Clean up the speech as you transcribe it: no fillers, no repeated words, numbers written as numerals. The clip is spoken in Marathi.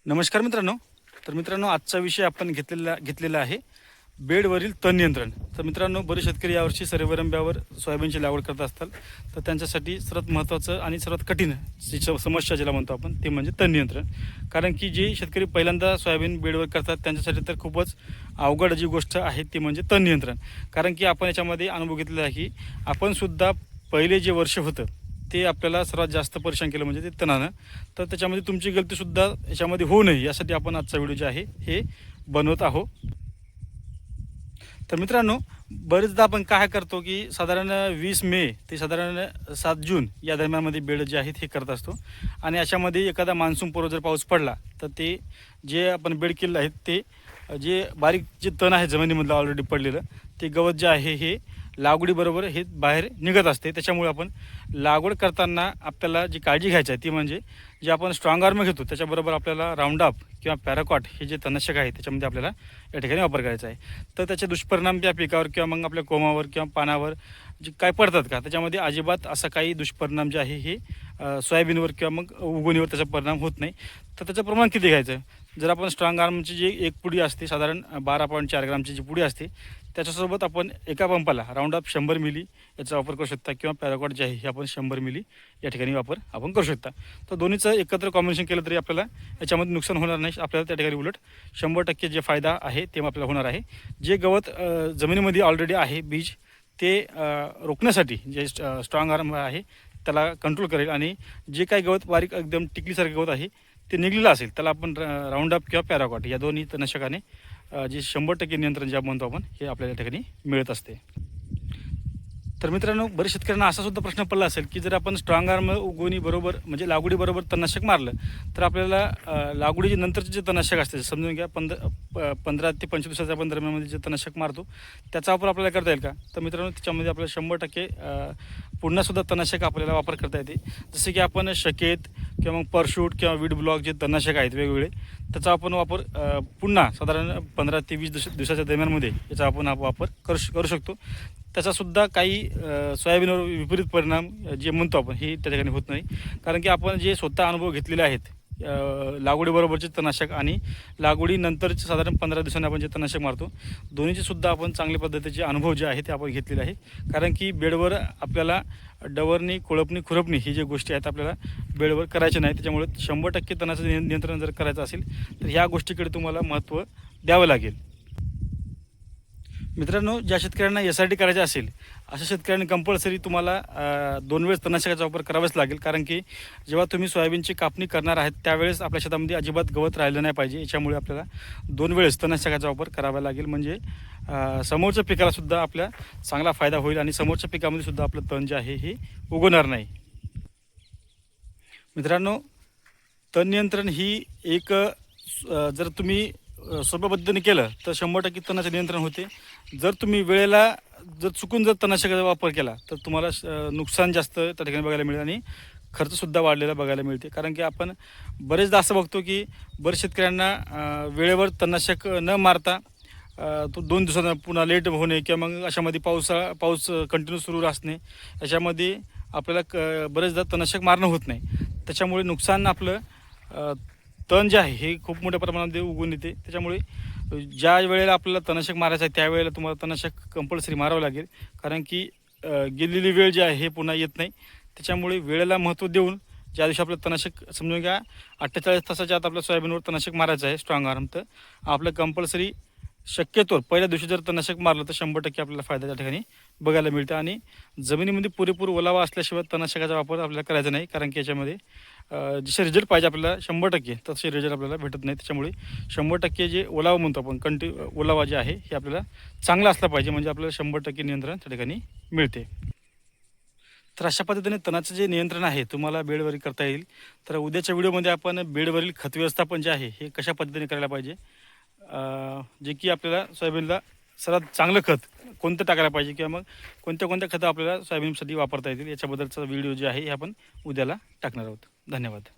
नमस्कार मित्रांनो. तर मित्रांनो, आजचा विषय आपण घेतलेला आहे बेडवरील तण नियंत्रण. तर मित्रांनो, बरेच शेतकरी यावर्षी सर्वरंब्यावर सोयाबीनची लागवड करत असतात. तर त्यांच्यासाठी सर्वात महत्त्वाचं आणि सर्वात कठीण जी समस्या ज्याला म्हणतो आपण ते म्हणजे तण नियंत्रण. कारण की जे शेतकरी पहिल्यांदा सोयाबीन बेडवर करतात त्यांच्यासाठी तर खूपच अवघड जी गोष्ट आहे ती म्हणजे तण नियंत्रण. कारण की आपण याच्यामध्ये अनुभव घेतलेला आहे की आपण सुद्धा पहिले जे वर्ष होतं ते आपल्याला सर्वात जास्त परेशान केलं म्हणजे ते तणानं. तर त्याच्यामध्ये तुमची गलतीसुद्धा याच्यामध्ये होऊ नये यासाठी आपण आजचा व्हिडिओ जे आहे हे बनवत आहोत. तर मित्रांनो, बरेचदा आपण काय करतो की साधारण 20 मे ते साधारण 7 जून या दरम्यानमध्ये बेड जे आहेत हे करत असतो. आणि अशामध्ये एखादा मान्सूनपूर्व जर पाऊस पडला तर ते जे आपण बेड केलेलं आहे ते जे बारीक जे तण आहे जमिनीमधलं ऑलरेडी पडलेलं ते गवत जे आहे हे लागवडीबरोबर हे बाहेर निघत असते. त्याच्यामुळे आपण लागवड करताना आपल्याला जी काळजी घ्यायची आहे ती म्हणजे जे आपण स्ट्रॉंग आर्म घेतो त्याच्याबरोबर आपल्याला राऊंडअप किंवा पॅराकॉट हे जे तणनाशक आहे त्याच्यामध्ये आपल्याला या ठिकाणी वापर करायचा आहे. तर त्याचे दुष्परिणाम त्या पिकावर किंवा मग आपल्या कोमावर किंवा पानावर जे काय पडतात का त्याच्यामध्ये अजिबात असा काही दुष्परिणाम जे आहे हे सोयाबीनवर किंवा मग उगवणीवर त्याचा परिणाम होत नाही. तर त्याचं प्रमाण किती घ्यायचं? जर आपण स्ट्रॉंग आर्मची जी एक पुडी असते साधारण 12.4 ग्रामची जी पुडी असते त्याच्यासोबत आपण एका पंपाला राऊंडअप 100 मिली याचा वापर करू शकता किंवा पॅराकॉट जे आहे हे आपण 100 मिली या ठिकाणी वापर आपण करू शकता. तर दोन्हीचं एकत्र कॉम्बिनेशन केलं तरी आपल्याला याच्यामध्ये नुकसान होणार नाही. आपल्याला त्या ठिकाणी उलट 100% जे फायदा आहे ते आपल्याला होणार आहे. जे गवत जमिनीमध्ये ऑलरेडी आहे बीज ते रोखण्यासाठी जे स्ट्रॉंग आर्म आहे त्याला कंट्रोल करेल आणि जे काही गवत बारीक एकदम टिकलीसारखे गवत आहे ते निघलेलं असेल त्याला आपण राऊंडअप किंवा पॅराकॉट या दोन्ही तणनाशकाने जे 100% नियंत्रण जे म्हणतो आपण हे आपल्याला या ठिकाणी मिळत असते. तर मित्रांनो, बरेच शेतकऱ्यांना असा सुद्धा प्रश्न पडला असेल की जर आपण स्ट्रॉंग आर्म उगवणी बरोबर म्हणजे लागवडीबरोबर तणनाशक मारलं तर आपल्याला लागवडीचे नंतरचे जे तणनाशक असते समजून घ्या 15 ते 25 दिवसाच्या आपण दरम्यानमध्ये जे तणनाशक मारतो त्याचा वापर आपल्याला करता येईल का? तर मित्रांनो, त्याच्यामध्ये आपल्याला 100% पुन्हासुद्धा तणनाशक आपल्याला वापर करता येते. जसे की आपण शकेत किंवा मग परशूट किंवा वीड ब्लॉक जे तणनाशक आहेत वेगवेगळे त्याचा आपण वापर पुन्हा साधारण 15 ते 20 दिवसाच्या दरम्यानमध्ये याचा आपण वापर करू शकतो. त्याचासुद्धा काही सोयाबीनवर विपरीत परिणाम जे म्हणतो आपण हे त्या ठिकाणी होत नाही. कारण की आपण जे स्वतः अनुभव घेतलेले आहेत लागवडीबरोबरचे तणनाशक आणि लागवडीनंतरचे साधारण 15 दिवसांनी आपण जे तणनाशक मारतो दोन्हीचे सुद्धा आपण चांगल्या पद्धतीचे अनुभव जे आहे ते आपण घेतलेले आहे. कारण की बेडवर आपल्याला डवरणी कोळपणी खुरपणी ही जी गोष्टी आहेत आपल्याला बेडवर करायचे नाही. त्याच्यामुळे 100% तणाचं नियंत्रण जर करायचं असेल तर ह्या गोष्टीकडे तुम्हाला महत्त्व द्यावं लागेल. मित्रांनो, ज्या शेतकऱ्यांना SRT करायचे असेल अशा शेतकऱ्यांनी कंपल्सरी तुम्हाला 2 वेळेस तणनाशकाचा वापर करावाच लागेल. कारण की जेव्हा तुम्ही सोयाबीनची कापणी करणार आहात त्यावेळेस आपल्या शेतामध्ये अजिबात गवत राहिलं नाही पाहिजे. याच्यामुळे आपल्याला 2 वेळेस तणनाशकाचा वापर करावा लागेल. म्हणजे समोरच्या पिकालासुद्धा आपल्या चांगला फायदा होईल आणि समोरच्या पिकामध्ये सुद्धा आपलं तण जे आहे हे उगवणार नाही. मित्रांनो, तण नियंत्रण ही एक जर तुम्ही सोप्या पद्धतीने केलं तर 100% तणाचं नियंत्रण होते. जर तुम्ही वेळेला जर चुकून जर तणनाशकाचा वापर केला तर तुम्हाला नुकसान जास्त त्या ठिकाणी बघायला मिळेल आणि खर्चसुद्धा वाढलेला बघायला मिळते. कारण की आपण बरेचदा असं बघतो की बरेच शेतकऱ्यांना वेळेवर तणनाशक न मारता तो 2 दिवसांना पुन्हा लेट होणे किंवा मग अशामध्ये पाऊस कंटिन्यू सुरू असणे याच्यामध्ये आपल्याला बरेचदा तणनाशक मारणं होत नाही. त्याच्यामुळे नुकसान आपलं तण जे आहे हे खूप मोठ्या प्रमाणामध्ये उगवून येते. त्याच्यामुळे ज्या वेळेला आपल्याला तणनाशक मारायचं आहे त्यावेळेला तुम्हाला तणनाशक कंपल्सरी मारावं लागेल. कारण की गेलेली वेळ जी आहे हे पुन्हा येत नाही. त्याच्यामुळे वेळेला महत्त्व देऊन ज्या दिवशी आपलं तणनाशक समजून घ्या 48 तासाच्या आत आपल्या सोयाबीनवर तणनाशक मारायचं आहे स्ट्रॉंग आर्म तर आपलं कंपल्सरी शक्यतो पहिल्या दिवशी जर तणनाशक मारलं तर 100% आपल्याला फायदा त्या ठिकाणी बघायला मिळतं. आणि जमिनीमध्ये पुरेपूर ओलावा असल्याशिवाय तणनाशकाचा वापर आपल्याला करायचा नाही. कारण की याच्यामध्ये जसे रिझल्ट पाहिजे आपल्याला 100% तसे रिझल्ट आपल्याला भेटत नाही. त्याच्यामुळे 100% जे ओलावा म्हणतो आपण ओलावा जे आहे हे आपल्याला चांगला असला पाहिजे म्हणजे आपल्याला 100% नियंत्रण त्या ठिकाणी मिळते. तर अशा पद्धतीने तणाचं जे नियंत्रण आहे तुम्हाला बेडवरील करता येईल. तर उद्याच्या व्हिडिओमध्ये आपण बेडवरील खत व्यवस्थापन जे आहे हे कशा पद्धतीने करायला पाहिजे जे की आपल्याला सोयाबीनला सर्वात चांगलं खत कोणतं टाकायला पाहिजे किंवा मग कोणत्या कोणत्या खतं आपल्याला सोयाबीनसाठी वापरता येतील याच्याबद्दलचा व्हिडिओ जे आहे हे आपण उद्याला टाकणार आहोत. धन्यवाद.